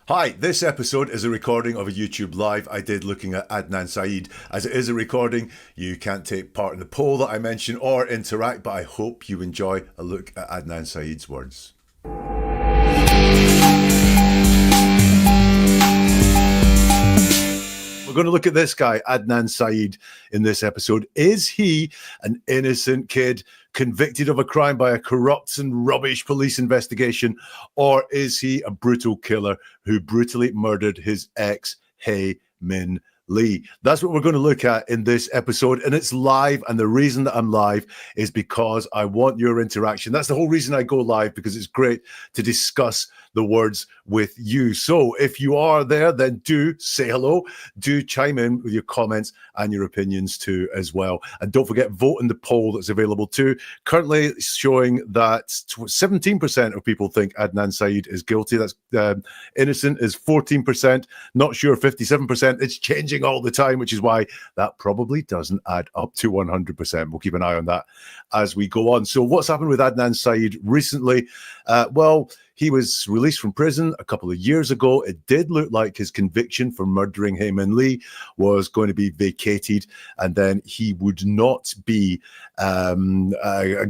Hi, this episode is a recording of a YouTube live I did looking at Adnan Syed. As it is a recording, you can't take part in the poll that I mentioned or interact, but I hope you enjoy a look at Adnan Syed's words. We're going to look at this guy, Adnan Syed, in this episode. Is he an innocent kid convicted of a crime by a corrupt and rubbish police investigation, or is he a brutal killer who brutally murdered his ex, Hae Min Lee? That's what we're going to look at in this episode, and it's live. And the reason that I'm live is because I want your interaction. That's the whole reason I go live, because it's great to discuss the words with you. So if you are there, then do say hello, do chime in with your comments and your opinions too as well. And don't forget, vote in the poll that's available too. Currently showing that 17% of people think Adnan Syed is guilty. That's innocent is 14%, not sure 57%. It's changing all the time, which is why that probably doesn't add up to 100%. We'll keep an eye on that as we go on. So what's happened with Adnan Syed recently? Well, he was released from prison a couple of years ago. It did look like his conviction for murdering Hae Min Lee was going to be vacated, and then he would not be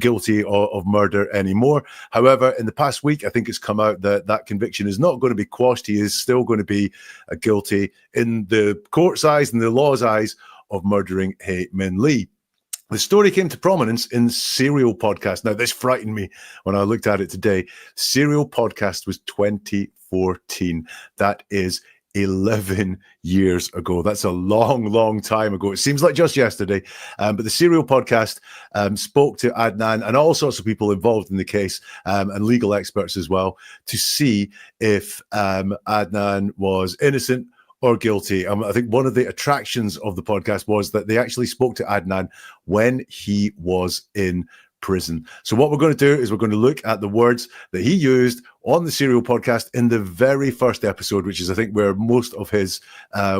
guilty of murder anymore. However, in the past week, I think it's come out that that conviction is not going to be quashed. He is still going to be guilty in the court's eyes and the law's eyes of murdering Hae Min Lee. The story came to prominence in Serial Podcast. Now, this frightened me when I looked at it today. Serial Podcast was 2014. That is 11 years ago. That's a long, long time ago. It seems like just yesterday. But the Serial Podcast spoke to Adnan and all sorts of people involved in the case, and legal experts as well, to see if Adnan was innocent or guilty. I think one of the attractions of the podcast was that they actually spoke to Adnan when he was in prison. So what we're going to do is we're going to look at the words that he used on the Serial Podcast in the very first episode, which is, I think, where most of his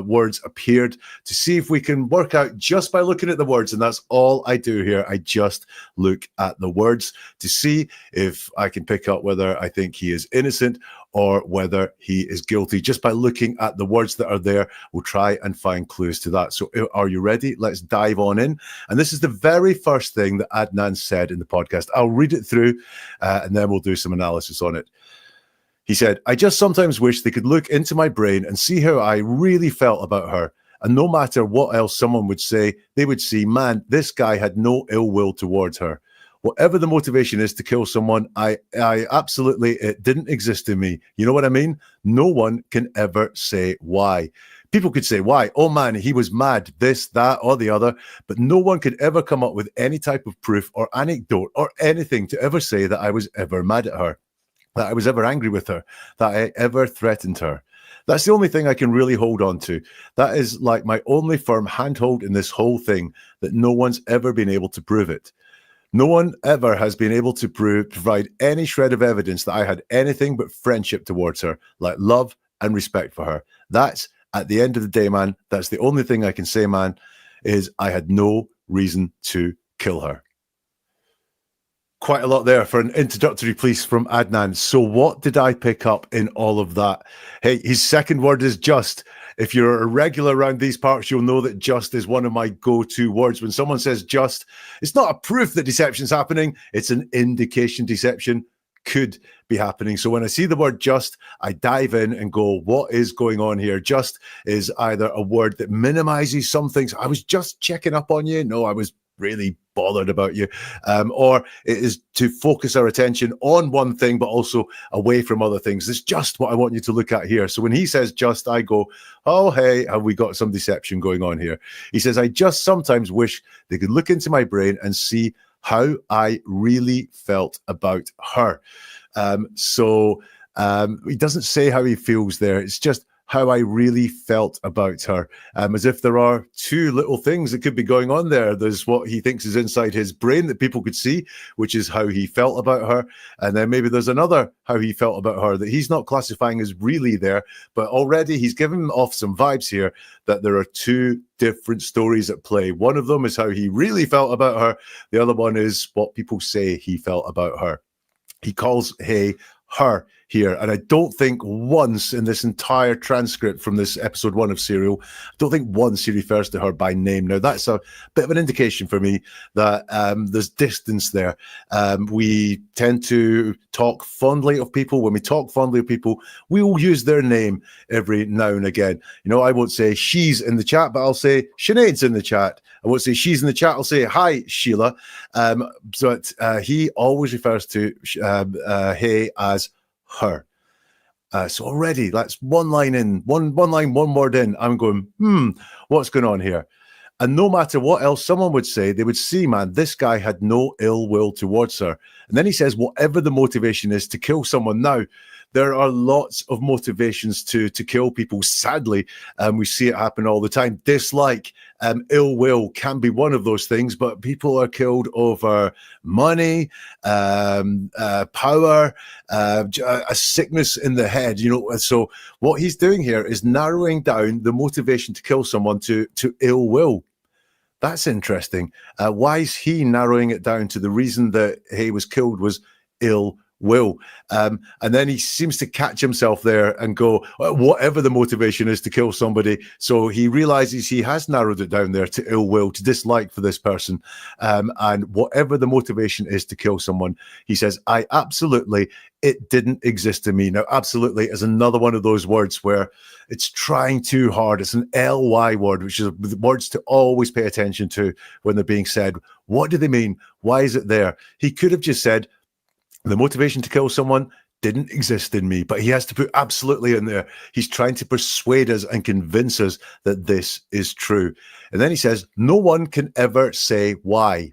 words appeared, to see if we can work out just by looking at the words. And that's all I do here. I just look at the words to see if I can pick up whether I think he is innocent or whether he is guilty. Just by looking at the words that are there, we'll try and find clues to that. So are you ready? Let's dive on in. And this is the very first thing that Adnan said in the podcast. I'll read it through and then we'll do some analysis on it. He said, "I just sometimes wish they could look into my brain and see how I really felt about her. And no matter what else someone would say, they would see, man, this guy had no ill will towards her. Whatever the motivation is to kill someone, I absolutely, it didn't exist in me. You know what I mean? No one can ever say why. People could say why. Oh man, he was mad, this, that, or the other. But no one could ever come up with any type of proof or anecdote or anything to ever say that I was ever mad at her, that I was ever angry with her, that I ever threatened her. That's the only thing I can really hold on to. That is like my only firm handhold in this whole thing, that no one's ever been able to prove it. No one ever has been able to provide any shred of evidence that I had anything but friendship towards her, like love and respect for her. That's, at the end of the day, man, that's the only thing I can say, man, is I had no reason to kill her." Quite a lot there for an introductory piece from Adnan. So what did I pick up in all of that? Hey, his second word is just. If you're a regular around these parts, you'll know that just is one of my go-to words. When someone says just, it's not a proof that deception's happening. It's an indication deception could be happening. So when I see the word just, I dive in and go, what is going on here? Just is either a word that minimizes some things. I was just checking up on you. No, I was really bothered about you, or it is to focus our attention on one thing but also away from other things. It's just what I want you to look at here. So when he says just, I go, oh hey, have we got some deception going on here? He says, I just sometimes wish they could look into my brain and see how I really felt about her. He doesn't say how he feels there. It's just how I really felt about her, as if there are two little things that could be going on there. There's what he thinks is inside his brain that people could see, which is how he felt about her. And then maybe there's another how he felt about her that he's not classifying as really there, but already he's given off some vibes here that there are two different stories at play. One of them is how he really felt about her. The other one is what people say he felt about her. He calls Hae her. here. And I don't think once in this entire transcript from this episode 1 of Serial, I don't think once he refers to her by name. Now, that's a bit of an indication for me that there's distance there. We tend to talk fondly of people. When we talk fondly of people, we will use their name every now and again. You know, I won't say she's in the chat, but I'll say Sinead's in the chat. I won't say she's in the chat. I'll say, hi, Sheila. But he always refers to Hey as her. So already, that's one line in, one word in. I'm going, what's going on here? And no matter what else someone would say, they would see, man, this guy had no ill will towards her. And then he says, whatever the motivation is to kill someone. Now, there are lots of motivations to kill people. Sadly, we see it happen all the time. Dislike, ill will can be one of those things, but people are killed over money, power, a sickness in the head. You know, so what he's doing here is narrowing down the motivation to kill someone to ill will. That's interesting. Why is he narrowing it down to the reason that he was killed was ill will? And then he seems to catch himself there and go, whatever the motivation is to kill somebody. So he realizes he has narrowed it down there to ill will, to dislike for this person. And whatever the motivation is to kill someone, he says, it didn't exist in me. Now, absolutely is another one of those words where it's trying too hard. It's an ly word, which is words to always pay attention to when they're being said. What do they mean? Why is it there? He could have just said, the motivation to kill someone didn't exist in me, but he has to put absolutely in there. He's trying to persuade us and convince us that this is true. And then he says, no one can ever say why.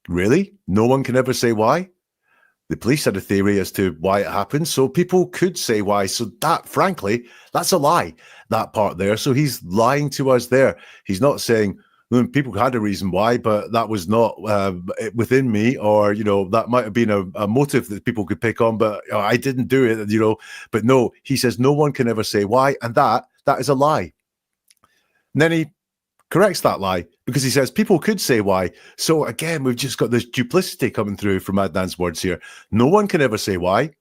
Really? No one can ever say why? The police had a theory as to why it happened, so people could say why. So that, frankly, that's a lie, that part there. So he's lying to us there. He's not saying, people had a reason why, but that was not within me, or, you know, that might have been a motive that people could pick on, but I didn't do it, you know. But no, he says no one can ever say why, and that is a lie. And then he corrects that lie because he says people could say why. So again, we've just got this duplicity coming through from Adnan's words here. No one can ever say why.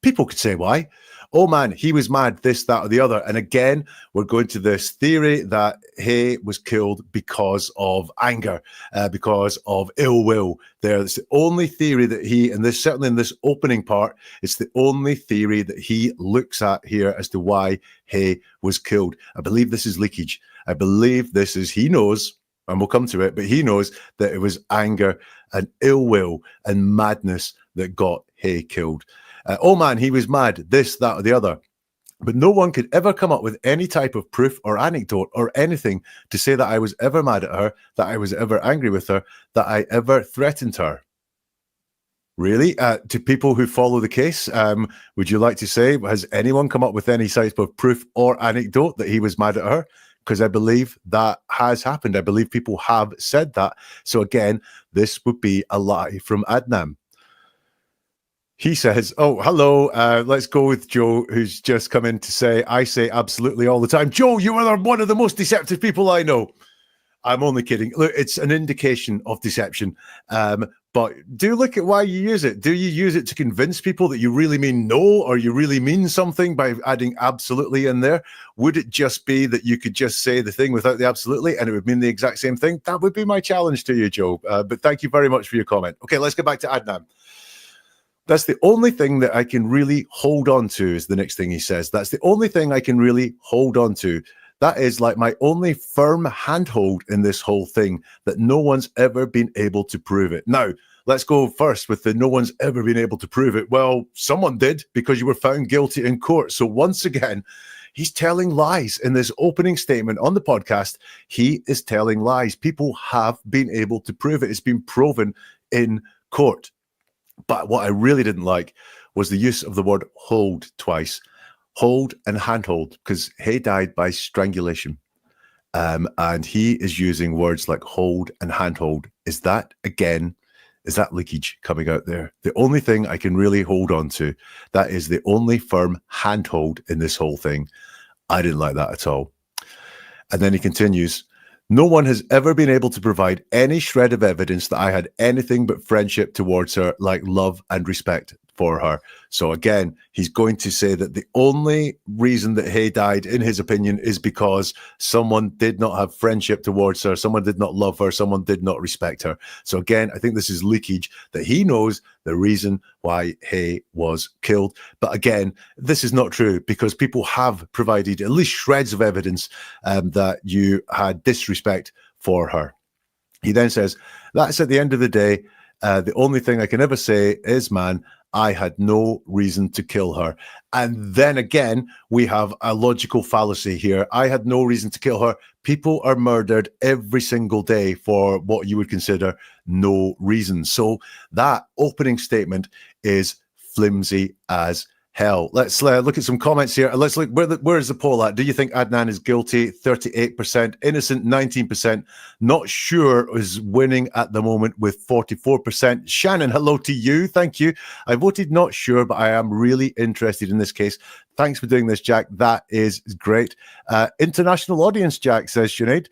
People could say why. Oh man, he was mad, this, that, or the other. And again, we're going to this theory that he was killed because of anger, because of ill will. It's the only theory that he, and this certainly in this opening part, it's the only theory that he looks at here as to why he was killed. I believe this is leakage. I believe this is, he knows, and we'll come to it, but he knows that it was anger and ill will and madness that got Hay killed. Oh man, he was mad, this, that, or the other. But no one could ever come up with any type of proof or anecdote or anything to say that I was ever mad at her, that I was ever angry with her, that I ever threatened her. Really? To people who follow the case, would you like to say, has anyone come up with any type of proof or anecdote that he was mad at her? Because I believe that has happened. I believe people have said that. So again, this would be a lie from Adnan. He says, oh, hello, let's go with Joe, who's just come in to say, I say absolutely all the time. Joe, you are one of the most deceptive people I know. I'm only kidding. Look, it's an indication of deception. But do look at why you use it. Do you use it to convince people that you really mean no, or you really mean something by adding absolutely in there? Would it just be that you could just say the thing without the absolutely and it would mean the exact same thing? That would be my challenge to you, Joe. But thank you very much for your comment. Okay, let's get back to Adnan. That's the only thing that I can really hold on to, is the next thing he says. That's the only thing I can really hold on to. That is like my only firm handhold in this whole thing, that no one's ever been able to prove it. Now, let's go first with the no one's ever been able to prove it. Well, someone did, because you were found guilty in court. So once again, he's telling lies in this opening statement on the podcast. He is telling lies. People have been able to prove it. It's been proven in court. But what I really didn't like was the use of the word hold twice. Hold and handhold, because he died by strangulation. And he is using words like hold and handhold. Is that leakage coming out there? The only thing I can really hold on to, that is the only firm handhold in this whole thing. I didn't like that at all. And then he continues, no one has ever been able to provide any shred of evidence that I had anything but friendship towards her, like love and respect for her. So again, he's going to say that the only reason that Hay died, in his opinion, is because someone did not have friendship towards her, someone did not love her, someone did not respect her. So again, I think this is leakage that he knows the reason why Hay was killed. But again, this is not true, because people have provided at least shreds of evidence that you had disrespect for her. He then says, that's at the end of the day, the only thing I can ever say is, man, I had no reason to kill her. And then again, we have a logical fallacy here. I had no reason to kill her. People are murdered every single day for what you would consider no reason. So that opening statement is flimsy as hell. Let's look at some comments here. Let's look, where is the poll at? Do you think Adnan is guilty? 38%. Innocent, 19%. Not sure is winning at the moment with 44%. Shannon, hello to you. Thank you. I voted not sure, but I am really interested in this case. Thanks for doing this, Jack. That is great. International audience, Jack, says Sinead.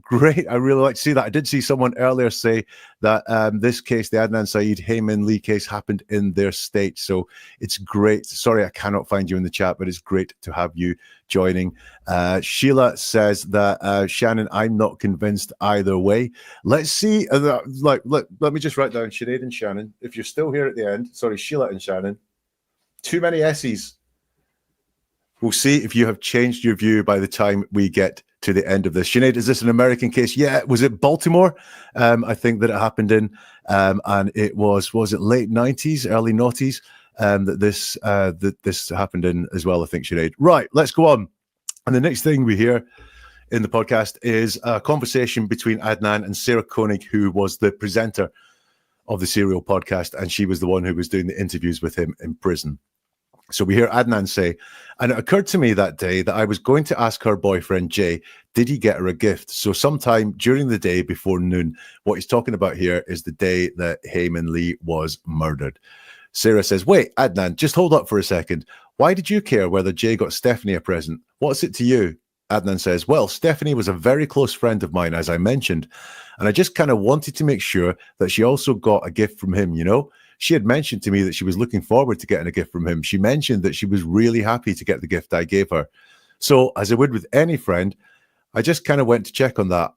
Great. I really like to see that. I did see someone earlier say that this case, the Adnan Syed Hayman Lee case, happened in their state. So it's great. Sorry, I cannot find you in the chat, but it's great to have you joining. Sheila says that, Shannon, I'm not convinced either way. Let's see. Let me just write down Sinead and Shannon. If you're still here at the end, sorry, Sheila and Shannon. Too many S's. We'll see if you have changed your view by the time we get to the end of this. Sinead, is this an American case? Yeah. Was it Baltimore? I think that it happened in, and it was it late 90s, early noughties, that this happened in as well, I think, Sinead. Right, let's go on. And the next thing we hear in the podcast is a conversation between Adnan and Sarah Koenig, who was the presenter of the Serial podcast, and she was the one who was doing the interviews with him in prison. So we hear Adnan say, and it occurred to me that day that I was going to ask her boyfriend, Jay, did he get her a gift? So sometime during the day before noon. What he's talking about here is the day that Hayman Lee was murdered. Sarah says, wait, Adnan, just hold up for a second. Why did you care whether Jay got Stephanie a present? What's it to you? Adnan says, well, Stephanie was a very close friend of mine, as I mentioned, and I just kind of wanted to make sure that she also got a gift from him, you know? She had mentioned to me that she was looking forward to getting a gift from him. She mentioned that she was really happy to get the gift I gave her. So, as I would with any friend, I just kind of went to check on that.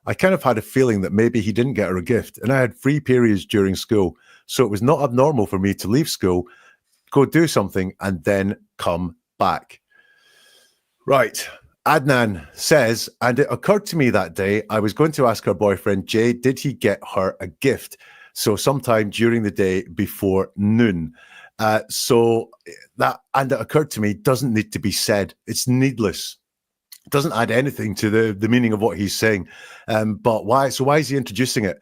I kind of had a feeling that maybe he didn't get her a gift, and I had free periods during school. So it was not abnormal for me to leave school, go do something, and then come back. Right. Adnan says, and it occurred to me that day, I was going to ask her boyfriend, Jay, did he get her a gift? So sometime during the day before noon. So that, and it occurred to me, doesn't need to be said. It's needless. It doesn't add anything to the meaning of what he's saying. But why? So why is he introducing it?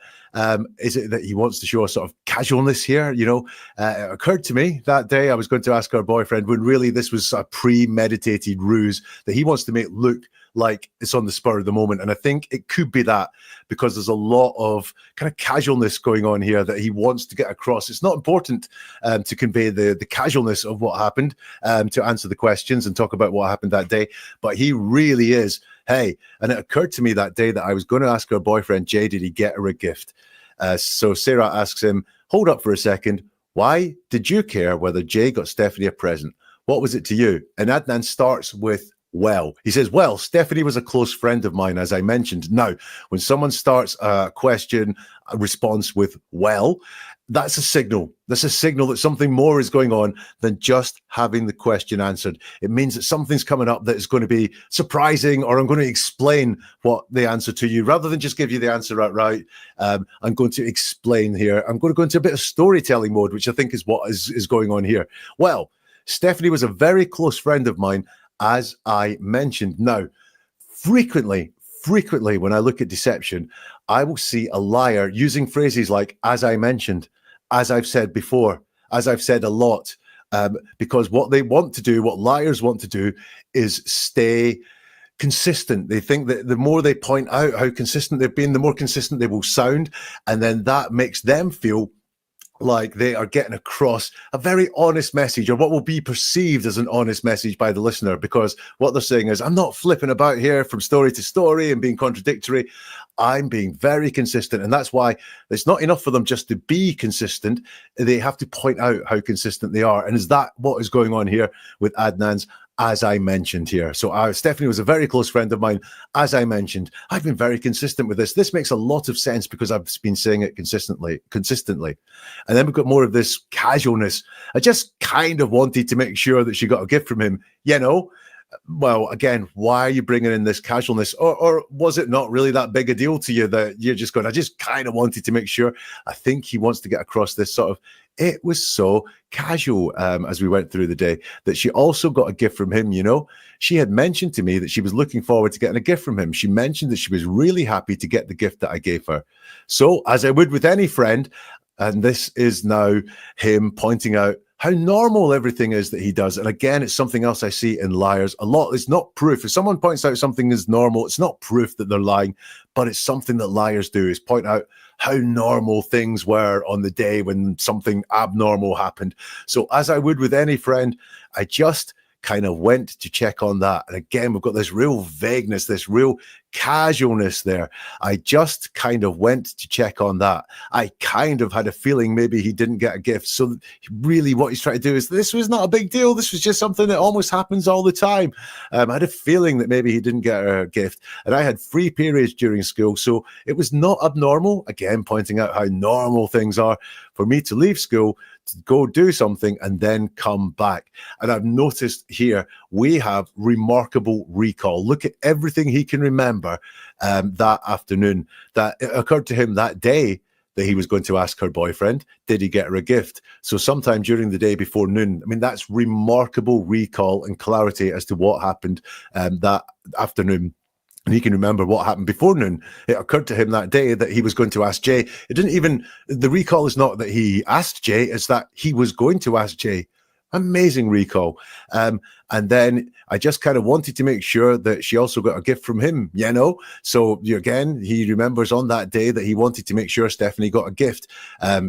Is it that he wants to show a sort of casualness here? You know, it occurred to me that day I was going to ask her boyfriend, when really this was a premeditated ruse that he wants to make look like it's on the spur of the moment. And I think it could be that, because there's a lot of kind of casualness going on here that he wants to get across. It's not important to convey the casualness of what happened, to answer the questions and talk about what happened that day. But he really is, hey, and it occurred to me that day that I was going to ask her boyfriend, Jay, did he get her a gift? So Sarah asks him, hold up for a second. Why did you care whether Jay got Stephanie a present? What was it to you? And Adnan starts with, well, he says, well, Stephanie was a close friend of mine, as I mentioned. Now, when someone starts a question, a response with, well, that's a signal. That's a signal that something more is going on than just having the question answered. It means that something's coming up that is going to be surprising, or I'm going to explain what the answer to you, rather than just give you the answer outright. I'm going to explain here. I'm going to go into a bit of storytelling mode, which I think is what is going on here. Well, Stephanie was a very close friend of mine, as I mentioned. Now, frequently, when I look at deception, I will see a liar using phrases like, as I mentioned, as I've said before, as I've said a lot, because what they want to do, what liars want to do, is stay consistent. They think that the more they point out how consistent they've been, the more consistent they will sound, and then that makes them feel like they are getting across a very honest message, or what will be perceived as an honest message by the listener, because what they're saying is, I'm not flipping about here from story to story and being contradictory. I'm being very consistent. And that's why it's not enough for them just to be consistent. They have to point out how consistent they are. And is that what is going on here with Adnan's? As I mentioned here. So Stephanie was a very close friend of mine. As I mentioned, I've been very consistent with this. This makes a lot of sense because I've been saying it consistently. And then we've got more of this casualness. I just kind of wanted to make sure that she got a gift from him, you know. Well, again, why are you bringing in this casualness? Or was it not really that big a deal to you that you're just going, I just kind of wanted to make sure? I think he wants to get across this sort of, it was so casual as we went through the day that she also got a gift from him, you know. She had mentioned to me that she was looking forward to getting a gift from him. She mentioned that she was really happy to get the gift that I gave her. So, as I would with any friend, and this is now him pointing out how normal everything is that he does. And again, it's something else I see in liars a lot. It's not proof. If someone points out something is normal, it's not proof that they're lying, but it's something that liars do, is point out how normal things were on the day when something abnormal happened. So as I would with any friend, I just kind of went to check on that. And again, we've got this real vagueness, this real casualness there. I just kind of went to check on that. I kind of had a feeling maybe he didn't get a gift. So really what he's trying to do is, this was not a big deal. This was just something that almost happens all the time. I had a feeling that maybe he didn't get a gift. And I had free periods during school. So it was not abnormal. Again, pointing out how normal things are for me to leave school, to go do something and then come back. And I've noticed here, we have remarkable recall. Look at everything he can remember that afternoon, that it occurred to him that day that he was going to ask her boyfriend, did he get her a gift? So sometime during the day before noon. I mean, that's remarkable recall and clarity as to what happened that afternoon. And he can remember what happened before noon. It occurred to him that day that he was going to ask Jay. It didn't even, the recall is not that he asked Jay, it's that he was going to ask Jay. Amazing recall. And then I just kind of wanted to make sure that she also got a gift from him, you know? So again, he remembers on that day that he wanted to make sure Stephanie got a gift.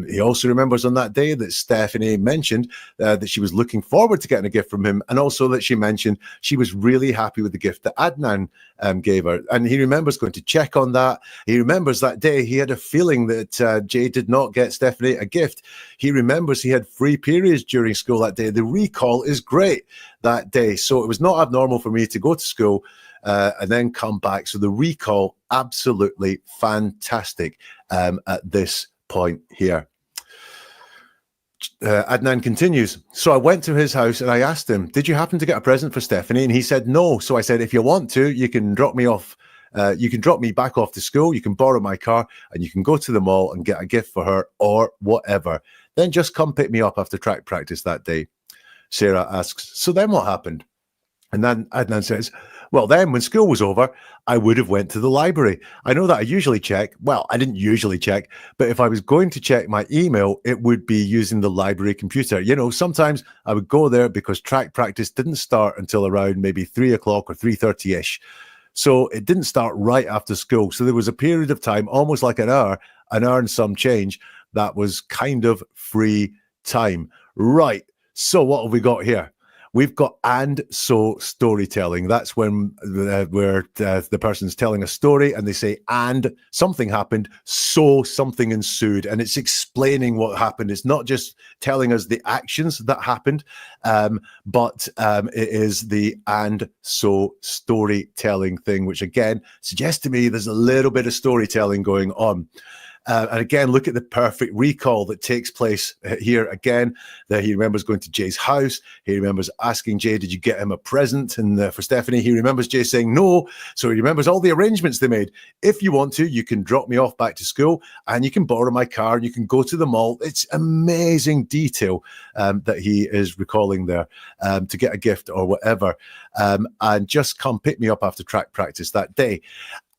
He also remembers on that day that Stephanie mentioned that she was looking forward to getting a gift from him, and also that she mentioned she was really happy with the gift that Adnan gave her. And he remembers going to check on that. He remembers that day he had a feeling that Jay did not get Stephanie a gift. He remembers he had free periods during school that day. The recall is great that day. So it was not abnormal for me to go to school and then come back. So the recall, absolutely fantastic at this point here. Adnan continues. So I went to his house and I asked him, did you happen to get a present for Stephanie? And he said no. So I said, if you want to, you can drop me off. You can drop me back off to school. You can borrow my car and you can go to the mall and get a gift for her or whatever. Then just come pick me up after track practice that day. Sarah asks, so then what happened? And then Adnan says, well, then when school was over, I would have went to the library. I know that I usually check. Well, I didn't usually check, but if I was going to check my email, it would be using the library computer. You know, sometimes I would go there because track practice didn't start until around maybe 3 o'clock or 3:30-ish. So it didn't start right after school. So there was a period of time, almost like an hour and some change, that was kind of free time. Right. So what have we got here? We've got and so storytelling. That's when where the person's telling a story and they say, and something happened, so something ensued. And it's explaining what happened. It's not just telling us the actions that happened, but it is the and so storytelling thing, which again suggests to me there's a little bit of storytelling going on. And again, look at the perfect recall that takes place here again. That he remembers going to Jay's house. He remembers asking Jay, did you get him a present? And for Stephanie, he remembers Jay saying no. So he remembers all the arrangements they made. If you want to, you can drop me off back to school and you can borrow my car and you can go to the mall. It's amazing detail that he is recalling there to get a gift or whatever. And just come pick me up after track practice that day.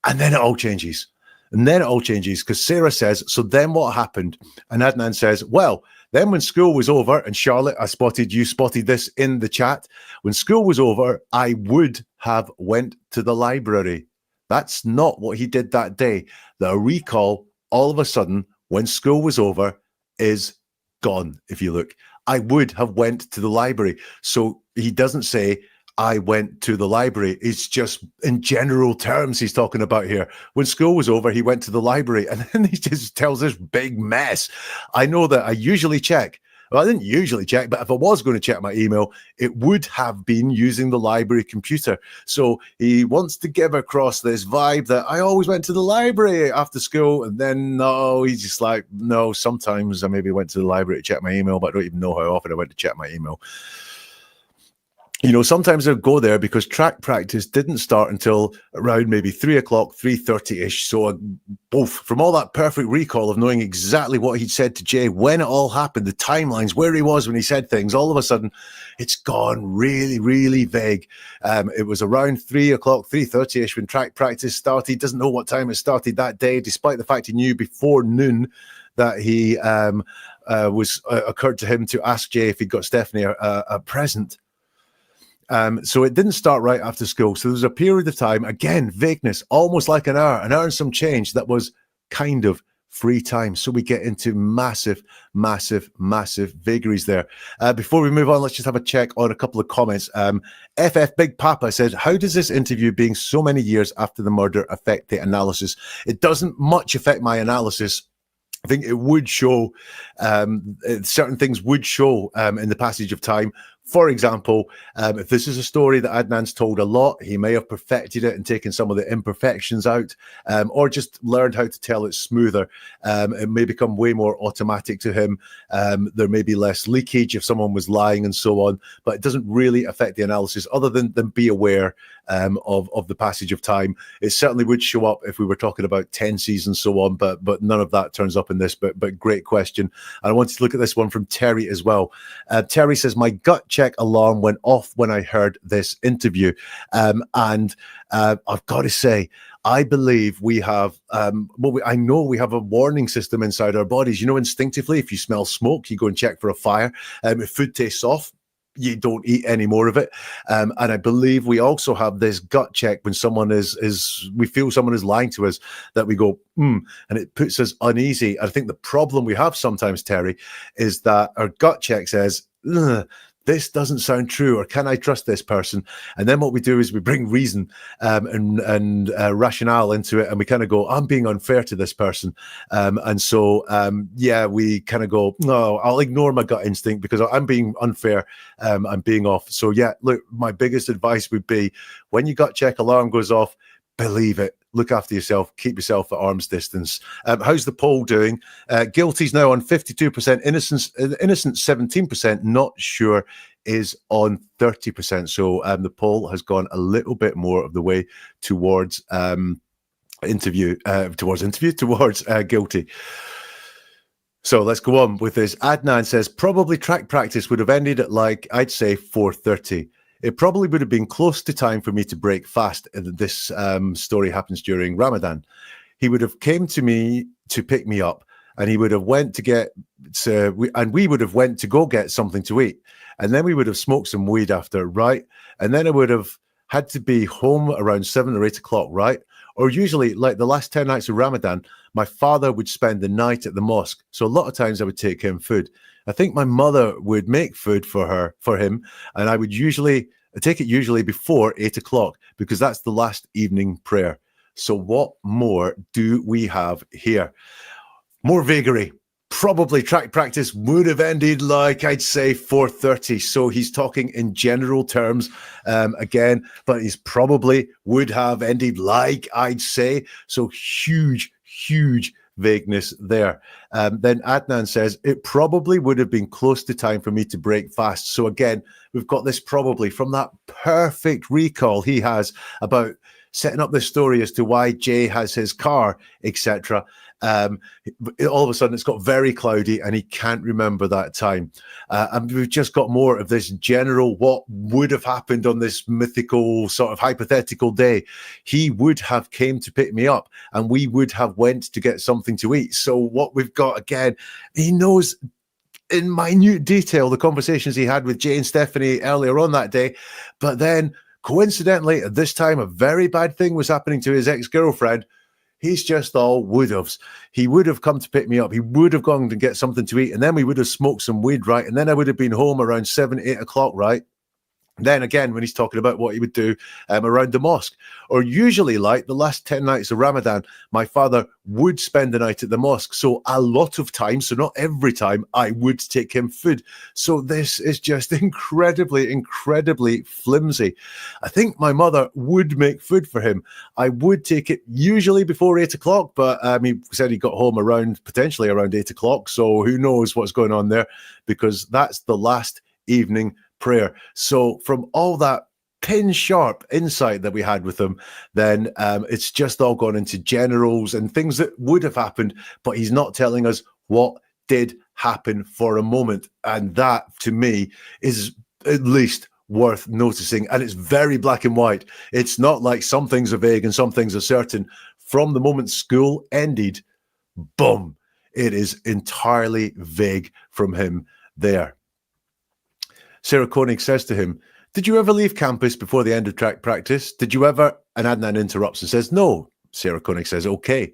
And then it all changes. And then it all changes because Sarah says, so then what happened? And Adnan says, well, then when school was over, and Charlotte, you spotted this in the chat. When school was over, I would have went to the library. That's not what he did that day. The recall, all of a sudden, when school was over, is gone. If you look, I would have went to the library. So he doesn't say I went to the library. It's just in general terms he's talking about here. When school was over, he went to the library, and then he just tells this big mess. I know that I usually check. Well, I didn't usually check, but if I was going to check my email, it would have been using the library computer. So he wants to give across this vibe that I always went to the library after school. And then, no, he's just like, no, sometimes I maybe went to the library to check my email, but I don't even know how often I went to check my email. You know, sometimes I'd go there because track practice didn't start until around maybe 3 o'clock, 3:30-ish. So both from all that perfect recall of knowing exactly what he'd said to Jay, when it all happened, the timelines, where he was when he said things, all of a sudden it's gone really, really vague. It was around 3 o'clock, 3:30-ish when track practice started. He doesn't know what time it started that day, despite the fact he knew before noon that he occurred to him to ask Jay if he'd got Stephanie a present. So it didn't start right after school. So there was a period of time, again, vagueness, almost like an hour and some change that was kind of free time. So we get into massive, massive, massive vagaries there. Before we move on, let's just have a check on a couple of comments. FF Big Papa says, how does this interview being so many years after the murder affect the analysis? It doesn't much affect my analysis. I think it would show, certain things would show in the passage of time. For example, if this is a story that Adnan's told a lot, he may have perfected it and taken some of the imperfections out, or just learned how to tell it smoother. It may become way more automatic to him. There may be less leakage if someone was lying and so on, but it doesn't really affect the analysis other than be aware of the passage of time. It certainly would show up if we were talking about 10 seasons, so on, but none of that turns up in this, but great question. And I wanted to look at this one from Terry as well. Terry says, my gut check alarm went off when I heard this interview. And I've got to say, I believe we have, I know we have a warning system inside our bodies. You know, instinctively, if you smell smoke, you go and check for a fire. If food tastes off, you don't eat any more of it. And I believe we also have this gut check when someone we feel someone is lying to us, that we go, and it puts us uneasy. I think the problem we have sometimes, Terry, is that our gut check says, this doesn't sound true, or can I trust this person? And then what we do is we bring reason and rationale into it, and we kind of go, I'm being unfair to this person. And so, we kind of go, no, I'll ignore my gut instinct because I'm being unfair. I'm being off. So yeah, look, my biggest advice would be, when your gut check alarm goes off, believe it. Look after yourself. Keep yourself at arm's distance. How's the poll doing? Guilty's now on 52%. Innocent 17%. Not sure is on 30%. So the poll has gone a little bit more of the way towards guilty. So let's go on with this. Adnan says, probably track practice would have ended at, like, I'd say 4:30. It probably would have been close to time for me to break fast. This story happens during Ramadan. He would have came to me to pick me up, and he would have went to get, we would have went to go get something to eat. And then we would have smoked some weed after, right? And then I would have had to be home around 7 or 8 o'clock, right? Or usually, like the last 10 nights of Ramadan, my father would spend the night at the mosque. So a lot of times I would take him food. I think my mother would make food for him, and I would take it before 8 o'clock, because that's the last evening prayer. So what more do we have here? More vagary. Probably track practice would have ended, like, I'd say 4:30. So he's talking in general terms again, but he's probably would have ended, like, I'd say. So huge vagueness there. Then Adnan says, it probably would have been close to time for me to break fast. So again, we've got this probably from that perfect recall he has about setting up this story as to why Jay has his car, etc. All of a sudden it's got very cloudy and he can't remember that time. And we've just got more of this general what would have happened on this mythical sort of hypothetical day. He would have came to pick me up and we would have went to get something to eat. So what we've got again, he knows in minute detail the conversations he had with Jay and Stephanie earlier on that day, but then coincidentally at this time a very bad thing was happening to his ex-girlfriend. He's just all would-haves. He would have come to pick me up. He would have gone to get something to eat, and then we would have smoked some weed, right? And then I would have been home around 7, 8 o'clock, right? Then again, when he's talking about what he would do around the mosque, or usually like the last 10 nights of Ramadan, my father would spend the night at the mosque. So a lot of times, so not every time, I would take him food. So this is just incredibly, incredibly flimsy. I think my mother would make food for him. I would take it usually before 8 o'clock, but he said he got home potentially around 8 o'clock. So who knows what's going on there, because that's the last evening prayer. So from all that pin sharp insight that we had with him, then it's just all gone into generals and things that would have happened, but he's not telling us what did happen for a moment. And that to me is at least worth noticing. And it's very black and white. It's not like some things are vague and some things are certain. From the moment school ended, boom, it is entirely vague from him there. Sarah Koenig says to him, "Did you ever leave campus before the end of track practice? Did you ever?" And Adnan interrupts and says, "No." Sarah Koenig says, "Okay."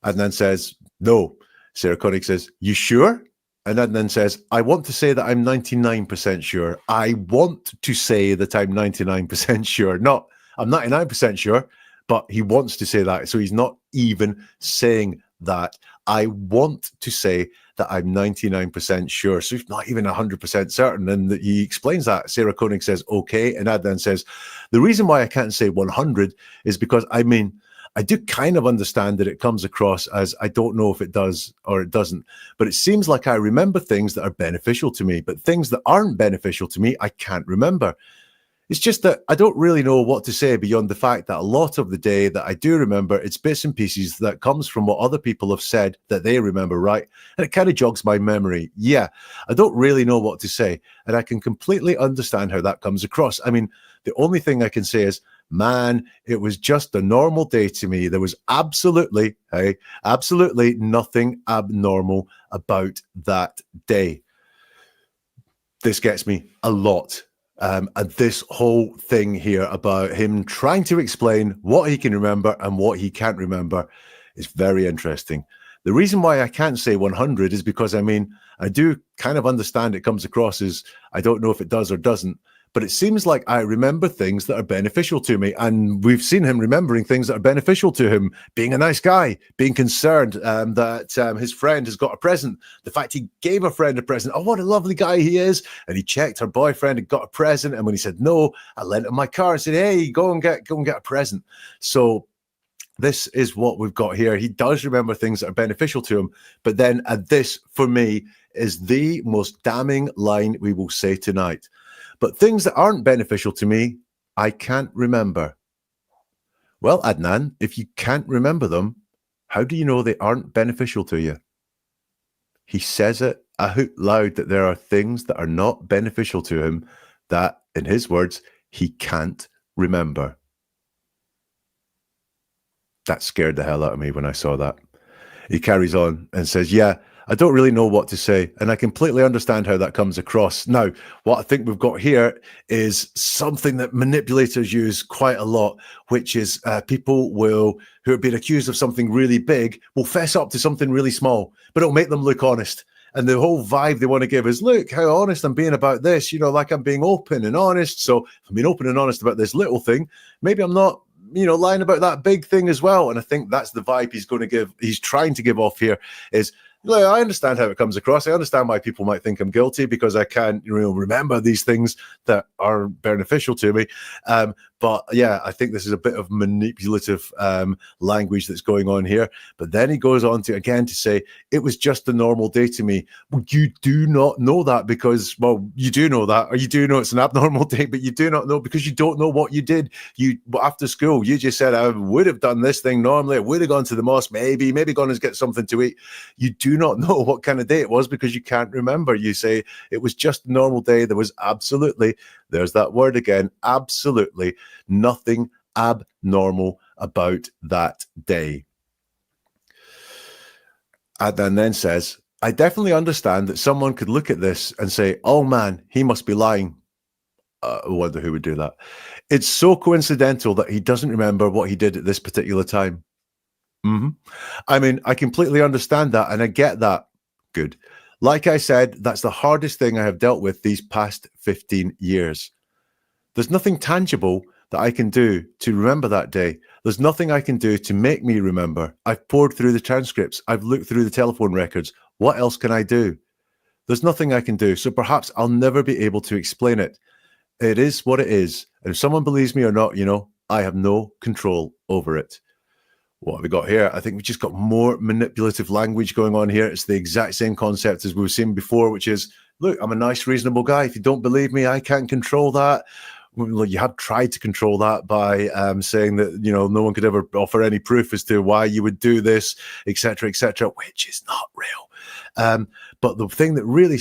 Adnan says, "No." Sarah Koenig says, "You sure?" And Adnan says, "I want to say that I'm 99% sure. I want to say that I'm 99% sure. Not, I'm 99% sure, but he wants to say that. So he's not even saying that. I want to say that I'm 99% sure." So he's not even 100% certain. And he explains that. Sarah Koenig says, "Okay." And Adnan says, "The reason why I can't say 100 is because, I mean, I do kind of understand that it comes across as I don't know if it does or it doesn't. But it seems like I remember things that are beneficial to me, but things that aren't beneficial to me, I can't remember. It's just that I don't really know what to say beyond the fact that a lot of the day that I do remember, it's bits and pieces that comes from what other people have said that they remember, right? And it kind of jogs my memory. Yeah, I don't really know what to say. And I can completely understand how that comes across. I mean, the only thing I can say is, man, it was just a normal day to me. There was absolutely nothing abnormal about that day. This gets me a lot. And this whole thing here about him trying to explain what he can remember and what he can't remember is very interesting. The reason why I can't say 100 is because, I mean, I do kind of understand it comes across as I don't know if it does or doesn't, but it seems like I remember things that are beneficial to me. And we've seen him remembering things that are beneficial to him, being a nice guy, being concerned that his friend has got a present. The fact he gave a friend a present. Oh, what a lovely guy he is. And he checked her boyfriend and got a present. And when he said no, I lent him my car and said, "Hey, go and get a present." So this is what we've got here. He does remember things that are beneficial to him. But then this, for me, is the most damning line we will say tonight. "But things that aren't beneficial to me, I can't remember." Well, Adnan, if you can't remember them, how do you know they aren't beneficial to you? He says it out loud that there are things that are not beneficial to him that, in his words, he can't remember. That scared the hell out of me when I saw that. He carries on and says, "Yeah, I don't really know what to say, and I completely understand how that comes across." Now, what I think we've got here is something that manipulators use quite a lot, which is people who have been accused of something really big will fess up to something really small, but it'll make them look honest. And the whole vibe they want to give is, look how honest I'm being about this, like I'm being open and honest. So if I'm being open and honest about this little thing, maybe I'm not lying about that big thing as well. And I think that's the vibe he's trying to give off here is, look, I understand how it comes across. I understand why people might think I'm guilty because I can't remember these things that are beneficial to me. But yeah, I think this is a bit of manipulative language that's going on here. But then he goes on to say, "It was just a normal day to me." Well, you do not know that because, well, you do know that, or you do know it's an abnormal day, but you do not know because you don't know what you did. After school, you just said, "I would have done this thing normally. I would have gone to the mosque, maybe gone and get something to eat." You do not know what kind of day it was because you can't remember. You say it was just a normal day. There was absolutely, there's that word again, absolutely nothing abnormal about that day. Adnan then says, "I definitely understand that someone could look at this and say, oh man, he must be lying." I wonder who would do that. "It's so coincidental that he doesn't remember what he did at this particular time." Hmm. I mean, I completely understand that and I get that. Good. Like I said, that's the hardest thing I have dealt with these past 15 years. There's nothing tangible that I can do to remember that day. There's nothing I can do to make me remember. I've poured through the transcripts. I've looked through the telephone records. What else can I do? There's nothing I can do. So perhaps I'll never be able to explain it. It is what it is. And if someone believes me or not, I have no control over it. What have we got here? I think we've just got more manipulative language going on here. It's the exact same concept as we've seen before, which is, look, I'm a nice, reasonable guy. If you don't believe me, I can't control that. Well, you have tried to control that by saying that, no one could ever offer any proof as to why you would do this, etc., which is not real. But the thing that really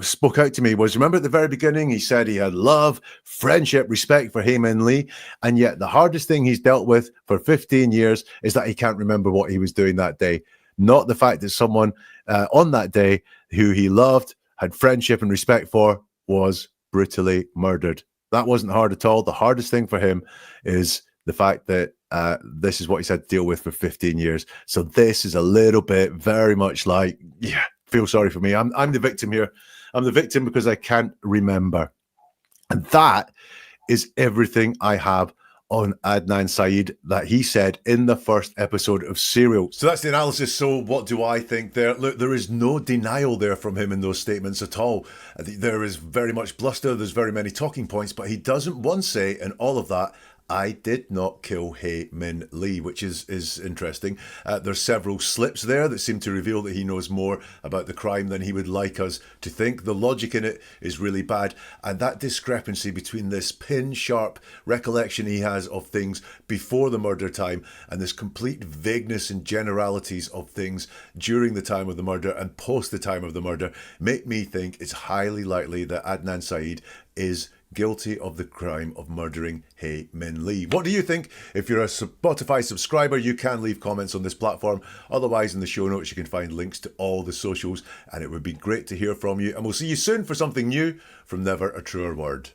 spoke out to me was, remember at the very beginning, he said he had love, friendship, respect for Hae-Min Lee. And yet the hardest thing he's dealt with for 15 years is that he can't remember what he was doing that day. Not the fact that someone on that day who he loved, had friendship and respect for, was brutally murdered. That wasn't hard at all. The hardest thing for him is the fact that this is what he's had to deal with for 15 years. So this is a little bit very much like, yeah, feel sorry for me. I'm the victim here. I'm the victim because I can't remember. And that is everything I have on Adnan Syed that he said in the first episode of Serial. So that's the analysis. So what do I think there? Look, there is no denial there from him in those statements at all. There is very much bluster. There's very many talking points, but he doesn't once say in all of that, I did not kill Hae-Min Lee, which is interesting. There's several slips there that seem to reveal that he knows more about the crime than he would like us to think. The logic in it is really bad. And that discrepancy between this pin-sharp recollection he has of things before the murder time and this complete vagueness and generalities of things during the time of the murder and post the time of the murder make me think it's highly likely that Adnan Syed is guilty of the crime of murdering Hae-Min Lee. What do you think? If you're a Spotify subscriber, you can leave comments on this platform. Otherwise, in the show notes, you can find links to all the socials, and it would be great to hear from you. And we'll see you soon for something new from Never a Truer Word.